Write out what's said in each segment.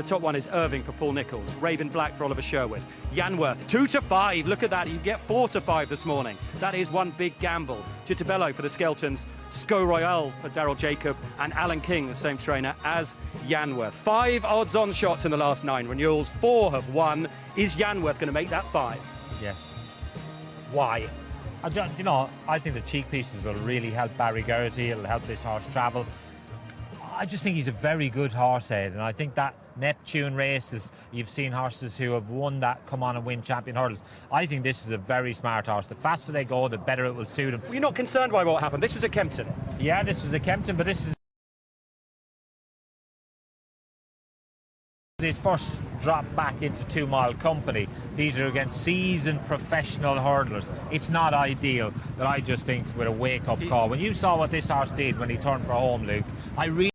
The top one is Irving for Paul Nicholls, Raven Black for Oliver Sherwood, Yanworth 2 to 5. Look at that, you get 4 to 5 this morning. That is one big gamble. Jittabello for the Skeltons, Sceaux Royale for Daryl Jacob, and Alan King, the same trainer as Yanworth. 5 odds-on shots in the last 9 renewals. 4 have won. Is Yanworth going to make that 5? Yes. Why? I think the cheek pieces will really help Barry Geraghty. It'll help this horse travel. I just think he's a very good horse, Ed, and I think that Neptune races, you've seen horses who have won that come on and win champion hurdles. I think this is a very smart horse. The faster they go, the better it will suit him. Well, you're not concerned by what happened. This was at Kempton. Yeah, this was at Kempton, but this is his first drop back into 2 mile company. These are against seasoned professional hurdlers. It's not ideal, but I just think with a wake-up call. When you saw what this horse did when he turned for home, Luke, I really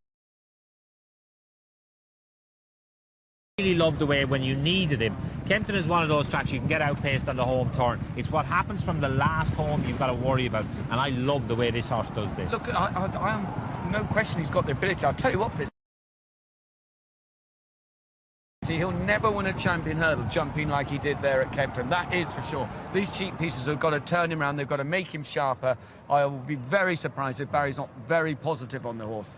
loved the way when you needed him. Kempton is one of those tracks you can get outpaced on the home turn. It's what happens from the last home you've got to worry about, and I love the way this horse does this. Look, I am no question he's got the ability. I'll tell you what, Fitz. See, he'll never win a champion hurdle jumping like he did there at Kempton. That is for sure. These cheap pieces have got to turn him around. They've got to make him sharper. I will be very surprised if Barry's not very positive on the horse.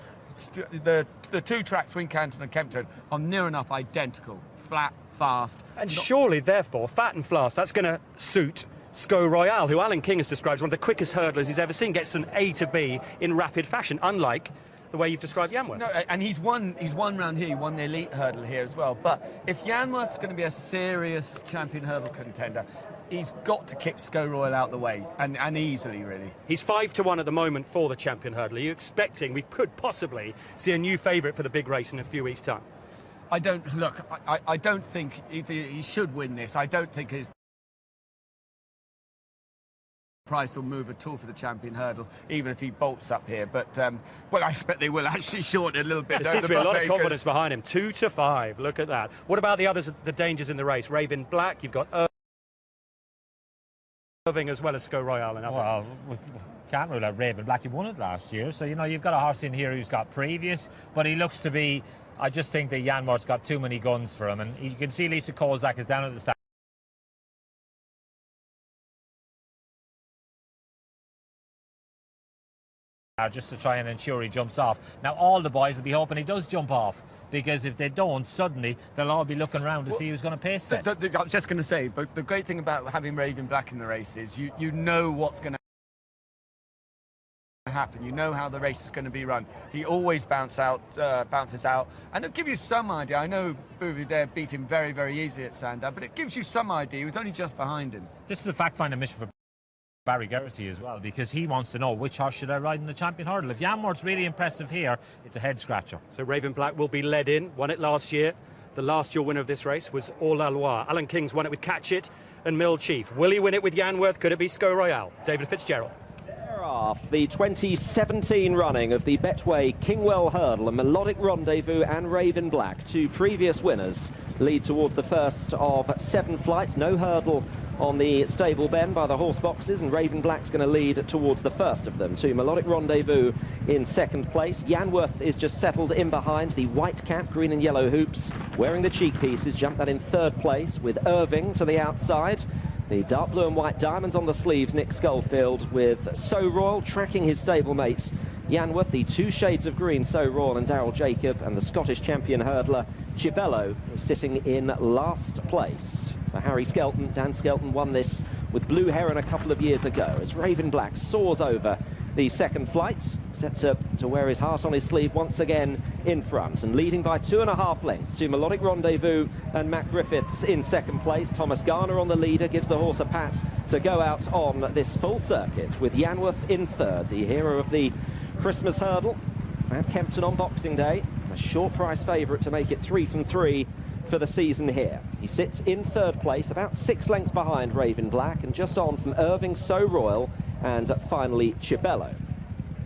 The 2 tracks, Wincanton and Kempton, are near enough identical. Flat, fast. And surely, therefore, fat and fast, that's going to suit Sceaux Royale, who Alan King has described as one of the quickest hurdlers he's ever seen, gets an A to B in rapid fashion, unlike the way you've described Yanworth. No, and he's won round here. He won the elite hurdle here as well. But if Yanworth's going to be a serious champion hurdle contender, he's got to kick Sceaux Royale out the way, and easily, really. He's 5 to 1 at the moment for the champion hurdle. Are you expecting we could possibly see a new favourite for the big race in a few weeks' time? I don't think if he should win this. I don't think his price will move at all for the champion hurdle, even if he bolts up here. But well, I expect they will actually shorten it a little bit. There seems to be a lot of confidence behind him. 2 to 5. Look at that. What about the others? The dangers in the race. Raven Black. You've got Irving as well as Sceaux Royale and others. Well, we can't rule out Raven Black. He won it last year, so you've got a horse in here who's got previous, but he looks to be. I just think that Yanworth's got too many guns for him, and you can see Lisa Kozak is down at the start. Just to try and ensure he jumps off. Now all the boys will be hoping he does jump off, because if they don't, suddenly they'll all be looking around to see who's going to pace it. I was just going to say, but the great thing about having Raven Black in the race is you know what's going to happen. You know how the race is going to be run. He always bounces out, and it'll give you some idea. I know Bouvardere beat him very, very easily at Sandown, but it gives you some idea. He was only just behind him. This is a fact-finding mission for Barry Geraghty as well, because he wants to know which horse should I ride in the champion hurdle. If Yanworth's really impressive here, it's a head scratcher. So Raven Black will be led in, won it last year. The last year winner of this race was All La Loire. Alan King's won it with Catch It and Mill Chief. Will he win it with Yanworth? Could it be Sceaux Royale? David Fitzgerald. Off the 2017 running of the Betway Kingwell Hurdle, a Melodic Rendezvous and Raven Black, 2 previous winners, lead towards the first of 7 flights. No hurdle on the stable bend by the horse boxes, and Raven Black's going to lead towards the first of them, to Melodic Rendezvous in 2nd place. Yanworth is just settled in behind, the white cap, green and yellow hoops, wearing the cheek pieces, jumped that in 3rd place, with Irving to the outside. The dark blue and white diamonds on the sleeves, Nick Schofield, with Sceaux Royale tracking his stablemate Yanworth, the 2 shades of green, Sceaux Royale and Daryl Jacob, and the Scottish champion hurdler Jittabello is sitting in last place. For Harry Skelton, Dan Skelton won this with Blue Heron a couple of years ago, as Raven Black soars over the 2nd flight, set to wear his heart on his sleeve once again in front, and leading by 2.5 lengths to Melodic Rendezvous and Matt Griffiths in 2nd place. Thomas Garner on the leader, gives the horse a pat to go out on this full circuit, with Yanworth in 3rd, the hero of the Christmas hurdle at Kempton on Boxing Day, a short price favourite to make it 3 from 3 for the season here. He sits in 3rd place, about 6 lengths behind Raven Black, and just on from Irving, Sceaux Royale, and finally Jittabello.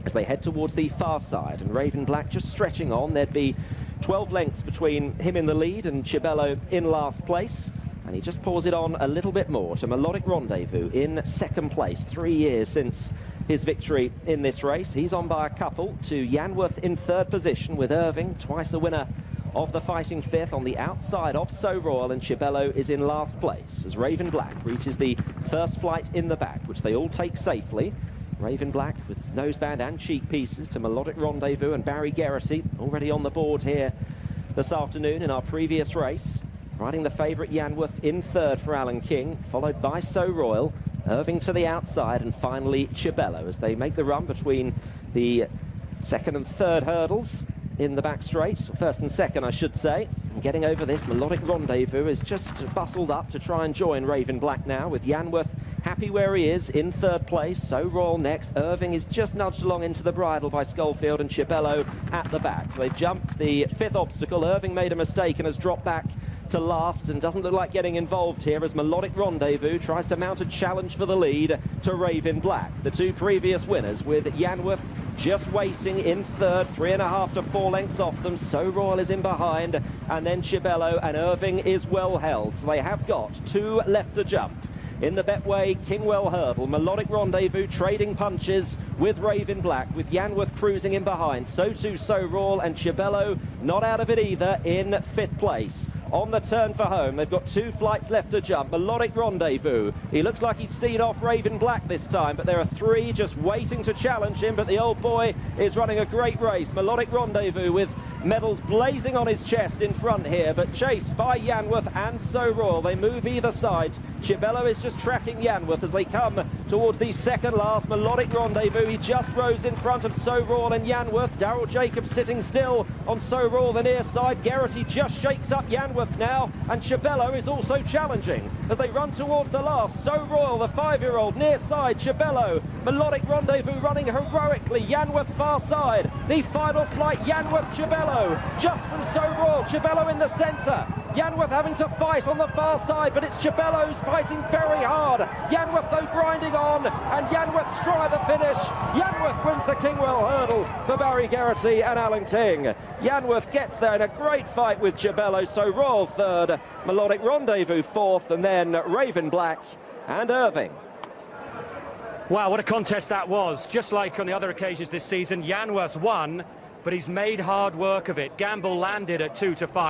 As they head towards the far side, and Raven Black just stretching on, there'd be 12 lengths between him in the lead and Jittabello in last place, and he just pours it on a little bit more to Melodic Rendezvous in 2nd place, 3 years since his victory in this race. He's on by a couple to Yanworth in 3rd position, with Irving, twice a winner of the fighting fifth on the outside of Sceaux Royal, and Chibello is in last place as Raven Black reaches the first flight in the back, which they all take safely. Raven Black with noseband and cheek pieces to Melodic Rendezvous and Barry Geraghty already on the board here this afternoon in our previous race. Riding the favourite Yanworth in third for Alan King, followed by Sceaux Royal, Irving to the outside, and finally Chibello as they make the run between the second and third hurdles in the back straight, first and second I should say. And getting over this, Melodic Rendezvous is just bustled up to try and join Raven Black now, with Yanworth happy where he is in third place. Sceaux Royal next. Irving is just nudged along into the bridle by Schofield, and Chibello at the back. So they've jumped the fifth obstacle. Irving made a mistake and has dropped back to last and doesn't look like getting involved here as Melodic Rendezvous tries to mount a challenge for the lead to Raven Black. The two previous winners, with Yanworth just waiting in third, 3.5 to 4 lengths off them. Sceaux Royal is in behind, and then Chibello, and Irving is well held. So they have got two left to jump. In the Betway Kingwell Hurdle, Melodic Rendezvous trading punches with Raven Black, with Yanworth cruising in behind. So too Sceaux Royal, and Chibello not out of it either in fifth place. On the turn for home, they've got two flights left to jump. Melodic Rendezvous, he looks like he's seen off Raven Black this time, but there are three just waiting to challenge him, but the old boy is running a great race. Melodic Rendezvous with medals blazing on his chest in front here, but chased by Yanworth and Sceaux Royal. They move either side. Chibello is just tracking Yanworth as they come towards the second last. Melodic Rendezvous, he just rose in front of Sceaux Royal and Yanworth. Darryl Jacobs sitting still on Sceaux Royal, the near side. Geraghty just shakes up Yanworth now, and Chibello is also challenging as they run towards the last. Sceaux Royal, the 5-year-old, near side. Chibello, Melodic Rendezvous running heroically. Yanworth far side. The final flight, Yanworth, Chibello, just from Sceaux Royal. Chibello in the centre. Yanworth having to fight on the far side, but it's Chibello who's fighting very hard. Yanworth though grinding on, and Yanworth strong at the finish. Yanworth wins the Kingwell Hurdle for Barry Geraghty and Alan King. Yanworth gets there in a great fight with Chibello. Sceaux Royal third, Melodic Rendezvous fourth, and then Raven Black and Irving. Wow, what a contest that was. Just like on the other occasions this season, Yanworth's won, but he's made hard work of it. Gamble landed at 2 to 5.